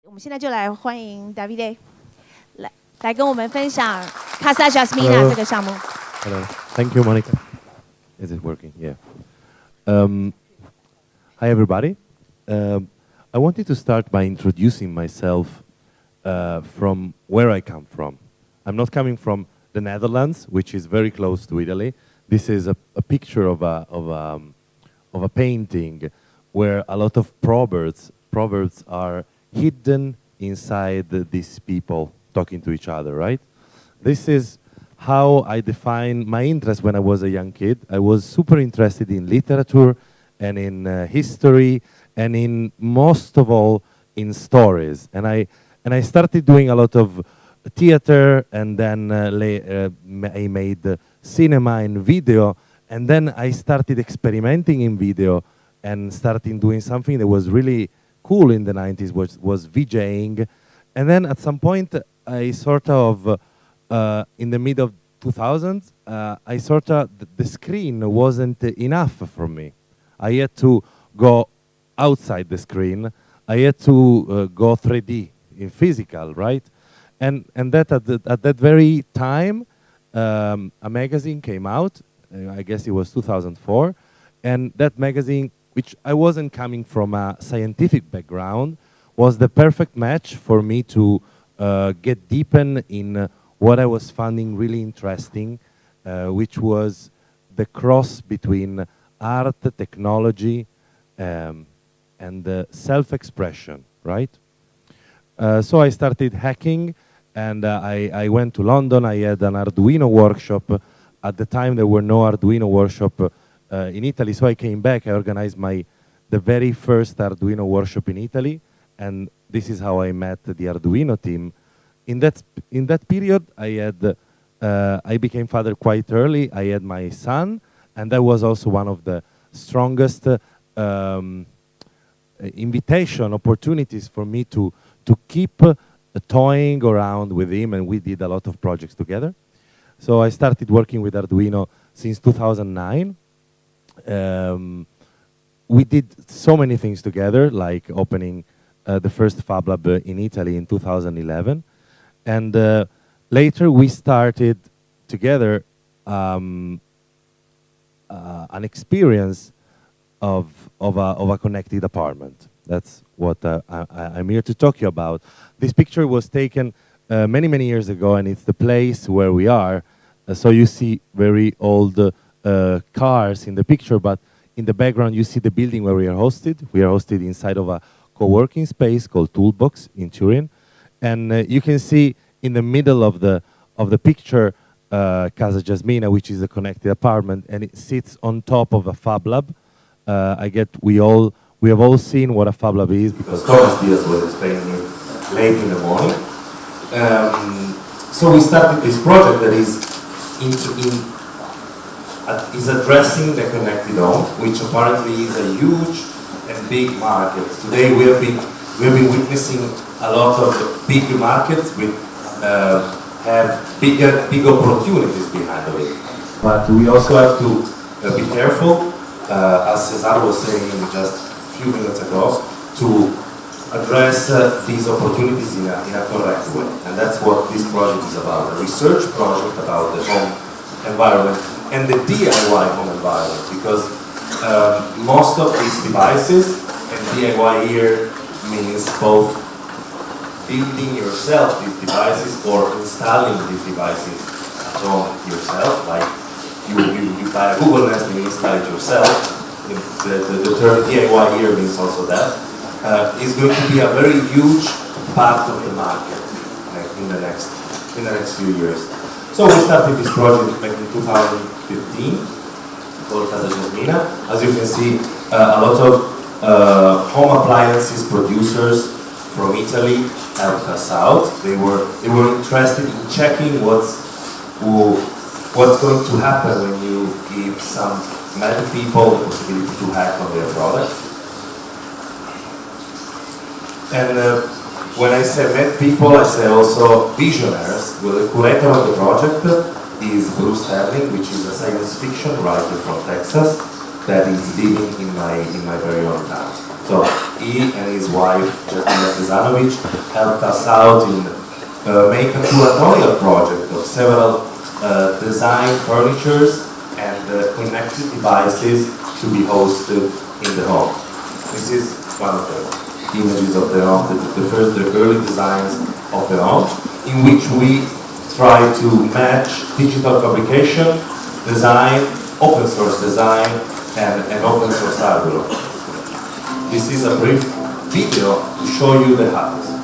我们现在就来欢迎 Davide 来跟我们分享 Casa Jasmina 这个项目。Hello. Thank you, Monica. Is it working? Yeah. Hi, everybody. I wanted to start by introducing myself from where I come from. I'm not coming from the Netherlands, which is very close to Italy. This is a picture of a painting where a lot of proverbs are hidden inside these people talking to each other, right? This is how I define my interest when I was a young kid. I was super interested in literature and in history and in, most of all, in stories. And I started doing a lot of theater, and then I made cinema and video, and then I started experimenting in video and started doing something that was really cool in the 90s, was VJing. And then at some point, I sort of, in the mid of 2000s, I sort of, the screen wasn't enough for me. I had to go outside the screen. I had to go 3D in physical, right? And that at that very time, a magazine came out. I guess it was 2004, and that magazine, which I wasn't coming from a scientific background, was the perfect match for me to get deepen in what I was finding really interesting, which was the cross between art, technology, and self-expression, right? So I started hacking, and I went to London. I had an Arduino workshop. At the time, there were no Arduino workshop in Italy, so I came back. I organized the very first Arduino workshop in Italy, and this is how I met the Arduino team. In that period, I became father quite early. I had my son, and that was also one of the strongest invitation opportunities for me to keep toying around with him, and we did a lot of projects together. So I started working with Arduino since 2009. We did so many things together, like opening the first Fab Lab in Italy in 2011. And later we started together an experience of a connected apartment. That's what I'm here to talk to you about. This picture was taken many, many years ago, and it's the place where we are. So you see very old cars in the picture, but in the background you see the building where we are hosted. We are hosted inside of a co-working space called Toolbox in Turin. And you can see in the middle of the picture Casa Jasmina, which is a connected apartment, and it sits on top of a Fab Lab. We have all seen what a Fab Lab is, because Thomas Diaz was explaining it late in the morning. So we started this project that is addressing the connected home, which apparently is a huge and big market. Today we have been witnessing a lot of big markets with have big opportunities behind it. But we also have to be careful, as Cesar was saying just a few minutes ago, to address these opportunities in a correct way. And that's what this project is about, a research project about the home environment and the DIY home environment, because most of these devices, and DIY here means both building yourself these devices or installing these devices at home yourself, like you buy a Google Nest and you install it yourself. The term DIY here means also that. Is going to be a very huge part of the market in the next few years. So we started this project back in 2015 called Casa Jasmina. As you can see, a lot of home appliances producers from Italy helped us out. They were interested in checking what's going to happen when you give some mad people the possibility to hack on their product. And when I say mad people, I say also visionaries. Well, the curator of the project is Bruce Sterling, which is a science fiction writer from Texas that is living in my very own town. So he and his wife, Jasmina Kazanovic, helped us out in make a curatorial project of several design furnitures and connected devices to be hosted in the home. This is one of the images of the home, the early designs of the home, in which we try to match digital fabrication, design, open source design, and open source hardware. This is a brief video to show you the house.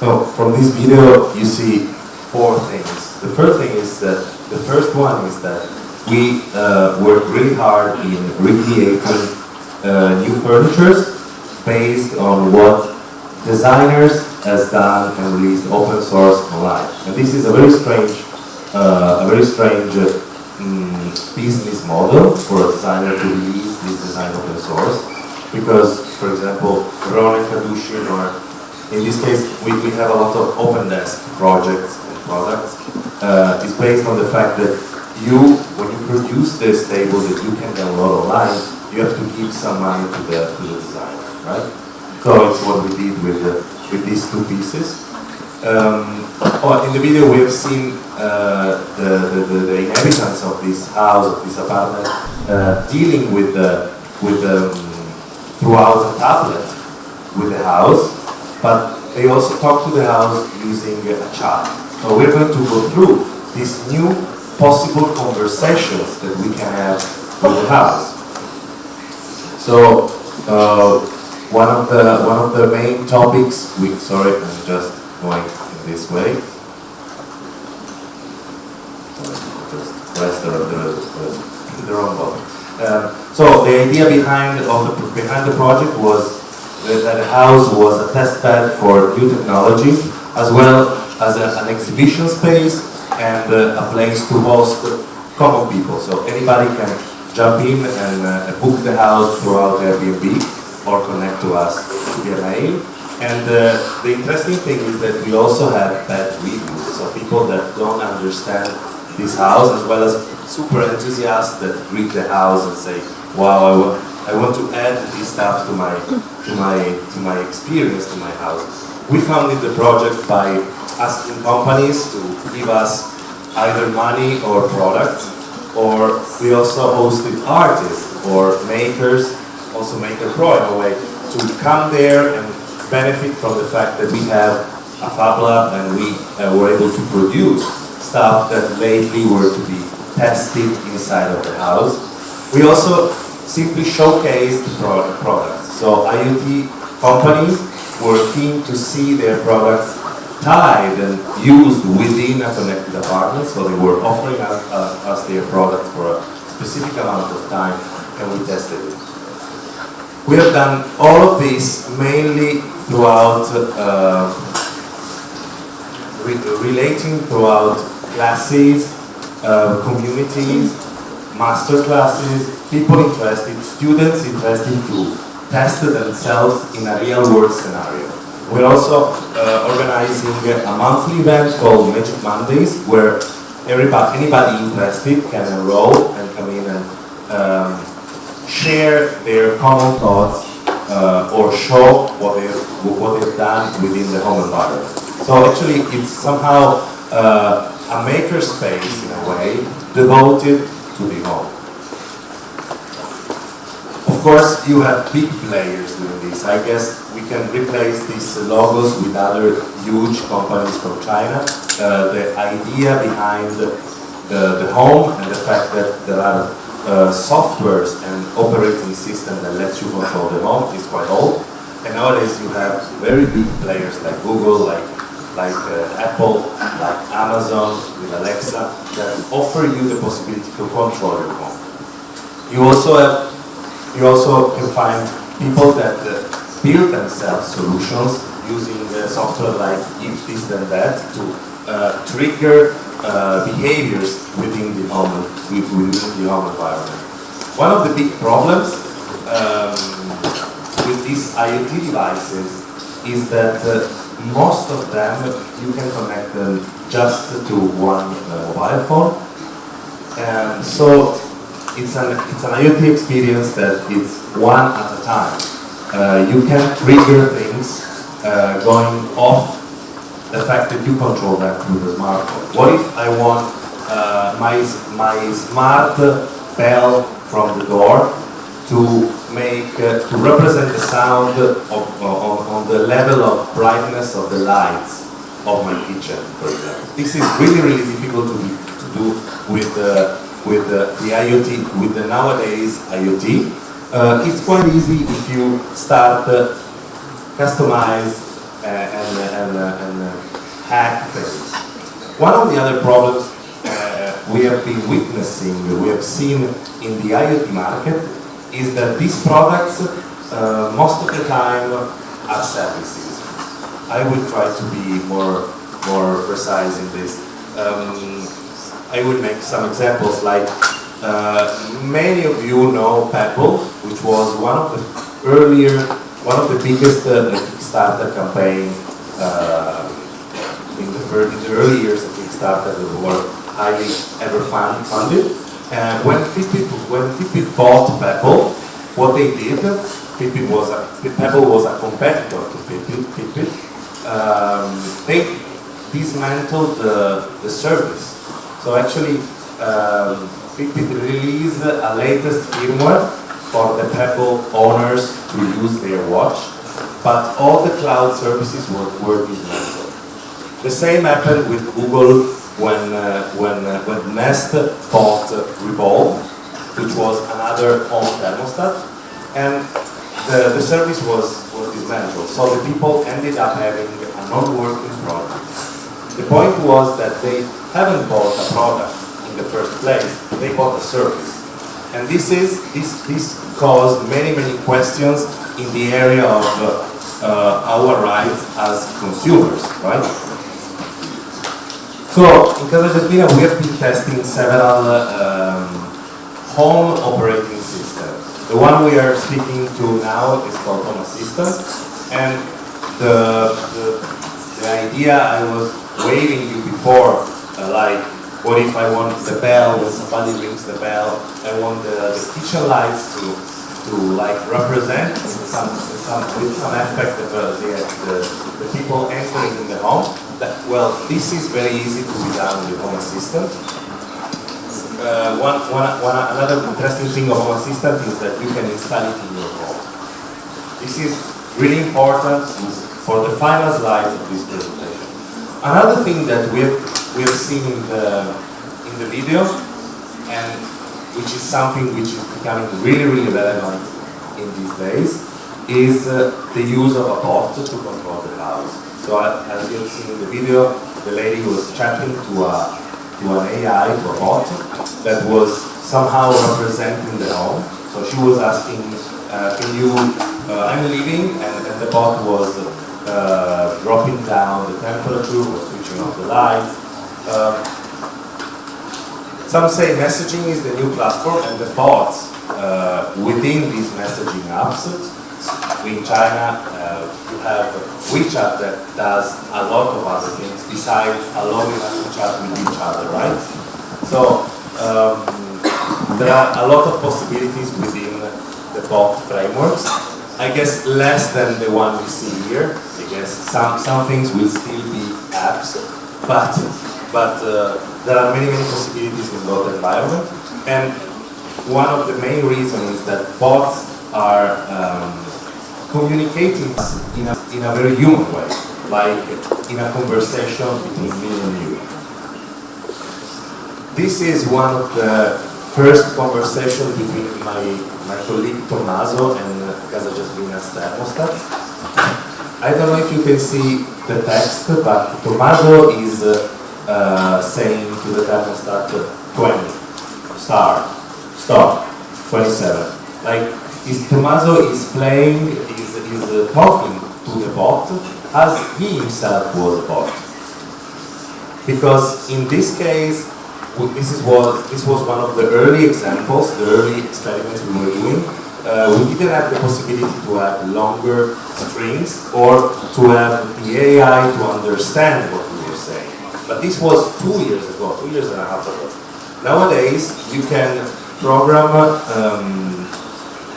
So from this video you see four things. The first thing is that we worked really hard in recreating new furnitures based on what designers has done and released open source online. And this is a very strange business model for a designer to release this design open source, because, for example, Ronan Kadushin, or in this case, we have a lot of OpenDesk projects and products. It's based on the fact that when you produce this table that you can download online, you have to give some money to the designer, right? So it's what we did with these two pieces. In the video, we have seen the inhabitants of this house, of this apartment, dealing with throughout a tablet with the house. But they also talk to the house using a chat. So we're going to go through these new possible conversations that we can have with the house. So one of the main topics. Sorry, I'm just going in this way. Just press the wrong button. So the idea behind the project was that the house was a test bed for new technologies, as well as an exhibition space and a place to host common people. So anybody can jump in and book the house throughout Airbnb or connect to us via mail. And the interesting thing is that we also have bad reviews, so people that don't understand this house, as well as super enthusiasts that read the house and say, wow, I want to add this stuff to my experience, to my house. We founded the project by asking companies to give us either money or products, or we also hosted artists or makers, also Maker Pro in a way, to come there and benefit from the fact that we have a Fab Lab and we were able to produce stuff that lately were to be tested inside of the house. We also simply showcased products. So IoT companies were keen to see their products tied and used within a connected apartment, so they were offering us their product for a specific amount of time, and we tested it. We have done all of this mainly throughout, relating throughout classes, communities, master classes, people interested, students interested to test themselves in a real-world scenario. We're also organizing a monthly event called Magic Mondays, where anybody interested can enroll and come in and share their common thoughts or show what they've done within the home environment. So actually, it's somehow a maker space in a way devoted to the home. course, you have big players doing this. I guess we can replace these logos with other huge companies from China. The idea behind the home and the fact that there are softwares and operating system that lets you control the home is quite old. And nowadays you have very big players like Google, like Apple, like Amazon with Alexa, that offer you the possibility to control your home. You also can find people that build themselves solutions using software like if this then that to trigger behaviors within the home environment. One of the big problems with these IoT devices is that most of them you can connect them just to one mobile phone, and so it's an IoT experience that it's one at a time. You can trigger things going off the fact that you control them through the smartphone. What if I want my smart bell from the door to represent the sound on the level of brightness of the lights of my kitchen, for example. This is really difficult to do with the IoT, with the nowadays IoT. It's quite easy if you start customize and hack things. One of the other problems we have been witnessing, we have seen in the IoT market, is that these products most of the time are services. I will try to be more precise in this. I will make some examples, like many of you know Pebble, which was one of the biggest Kickstarter campaign in the early years of Kickstarter that were highly ever funded. When Fitbit bought Pebble, what they did, Pebble was a competitor to Fitbit. They dismantled the service. So actually, Fitbit released a latest firmware for the Pebble owners to use their watch, but all the cloud services were dismantled. The same happened with Google when Nest bought Revolve, which was another home thermostat, and the service was dismantled. So the people ended up having a non-working product. The point was that they haven't bought a product in the first place; they bought a service, and this caused many questions in the area of our rights as consumers, right? So, in Casa Jasmina, we have been testing several home operating systems. The one we are speaking to now is called Home Assistant, and the idea I was waving you before, like, what if I want the bell, when somebody rings the bell, I want the kitchen lights to like represent with some aspect of the people entering in the home. Well, this is very easy to be done with Home Assistant. Another interesting thing of Home Assistant is that you can install it in your home. This is really important for the final slides of this presentation. Another thing that we have seen in the video, and which is something which is becoming really relevant in these days, is the use of a bot to control the house. So as you have seen in the video, the lady was chatting to an AI, to a bot, that was somehow representing the home. So she was asking, I'm leaving, and the bot was dropping down the temperature, or switching off the lights. Some say messaging is the new platform, and the bots within these messaging apps. In China, you have WeChat that does a lot of other things besides allowing us to chat with each other, right? So there are a lot of possibilities within the bot frameworks. I guess less than the one we see here. I guess some things will still be apps, but there are many possibilities in both environment. And one of the main reasons is that bots are communicating in a very human way, like in a conversation between me and you. This is one of the first conversations between my colleague Tommaso and Casa Jasmina's thermostat. I don't know if you can see the text, but Tommaso is saying to the thermostat 20, stop, 27. Like, Tommaso is playing, is talking to the bot as he himself was a bot. Because in this case, this was one of the early examples, the early experiments we were doing. We didn't have the possibility to have longer strings or to have the AI to understand what we were saying. But this was 2 years ago, 2 years and a half ago. Nowadays, you can program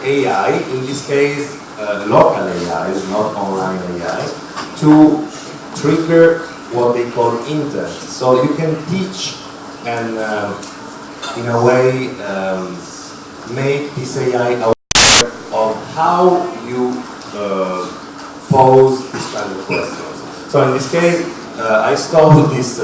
AI, in this case, local AI, not online AI, to trigger what they call intent. So you can teach and, in a way, make this AI aware of how you pose this kind of questions. So in this case, I stole this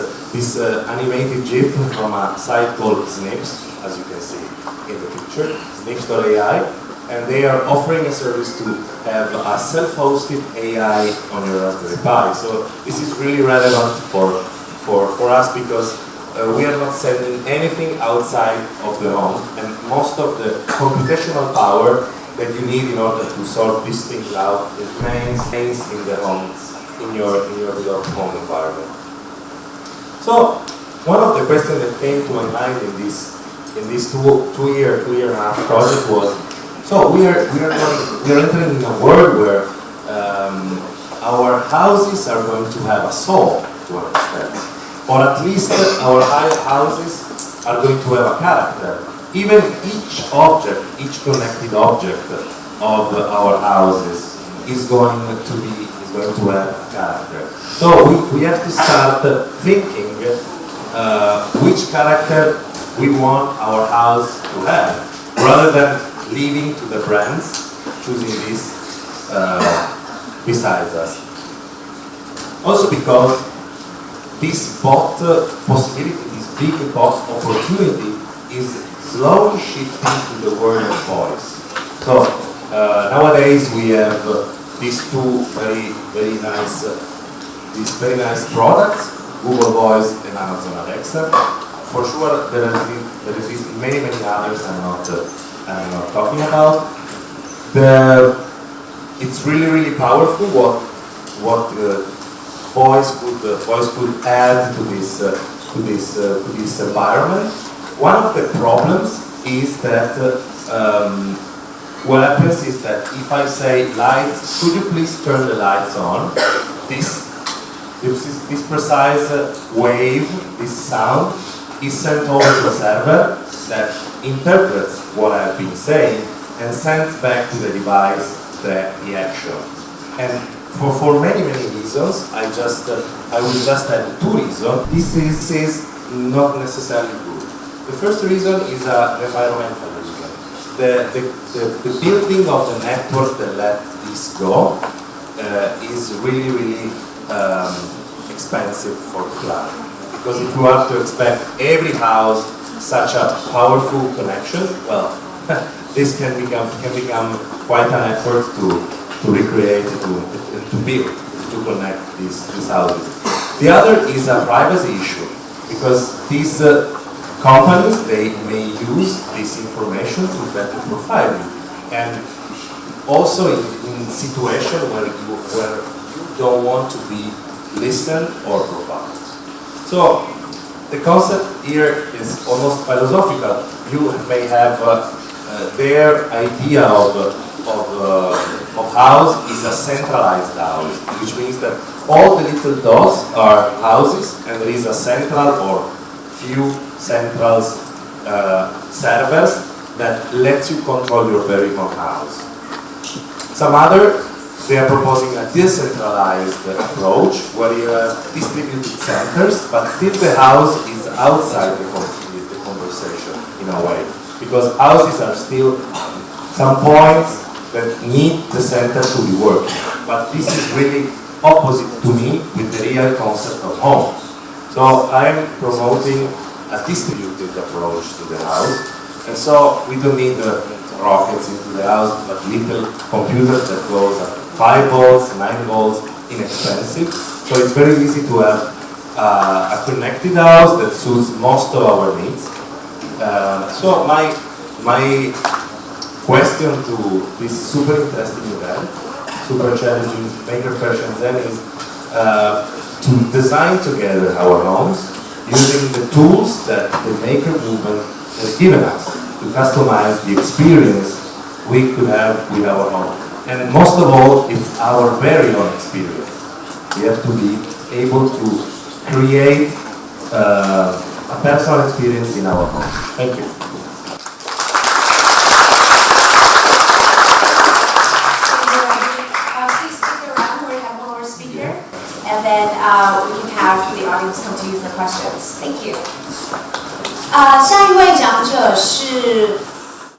animated GIF from a site called Snips, as you can see in the picture, snips.ai, and they are offering a service to have a self-hosted AI on your Raspberry Pi. So this is really relevant for us because we are not sending anything outside of the home, and most of the computational power that you need in order to sort these things out remains in the home, in your little home environment. So one of the questions that came to my mind in this two year and a half project was, so we are entering in a world where our houses are going to have a soul to an extent, or at least our houses are going to have a character. Even each object, each connected object of our houses is going to have a character. So we have to start thinking which character we want our house to have, rather than leaving to the brands choosing this besides us. Also because this bot possibility, this big bot opportunity is slowly shifting to the world of voice. So nowadays we have these two very nice products, Google Voice and Amazon Alexa. For sure there is many others I'm not talking about. It's really powerful what voice could add to this environment. One of the problems is that what happens is that if I say lights, could you please turn the lights on? This precise wave, this sound, is sent over to a server that interprets what I've been saying and sends back to the device the action. And for many reasons, I will just add two reasons. This is not necessarily good. The first reason is an environmental reason. The building of the network that let this go is really expensive for the planet. Because if you want to expect every house such a powerful connection, well, this can become quite an effort to recreate, to build, to connect these houses. The other is a privacy issue, because these companies, they may use this information to better profile you, and also in situations where you don't want to be listened or profiled. So the concept here is almost philosophical. You may have their idea of house is a centralized house, which means that all the little dots are houses, and there is a central or few central servers that lets you control your very own house. Some other, they are proposing a decentralized approach where you have distributed centers, but still the house is outside the conversation in a way, because houses are still some points that need the center to be working. But this is really opposite to me with the real concept of home. So I'm promoting a distributed approach to the house. And so we don't need rockets into the house, but little computers that goes at 5 volts, 9 volts, inexpensive. So it's very easy to have a connected house that suits most of our needs. So my question to this super interesting event, super challenging Maker Faire Shenzhen is to design together our homes using the tools that the Maker movement has given us to customize the experience we could have with our home. And most of all, it's our very own experience. We have to be able to create a personal experience in our home. Thank you. Please stick around, we have one more speaker, and then we can have the audience come to you for questions. Thank you. 下一位讲者是